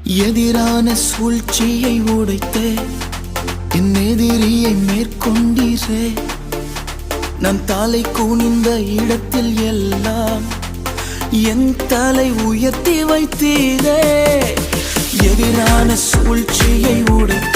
எதிரான சூழ்ச்சியை உடைத்தே என் எதிரியை மேற்கொண்டீரே. நான் தலை குனிந்த இடத்தில் எல்லாம் என் தலை உயர்த்தி வைத்தீரே. எதிரான சூழ்ச்சியை உடைத்தே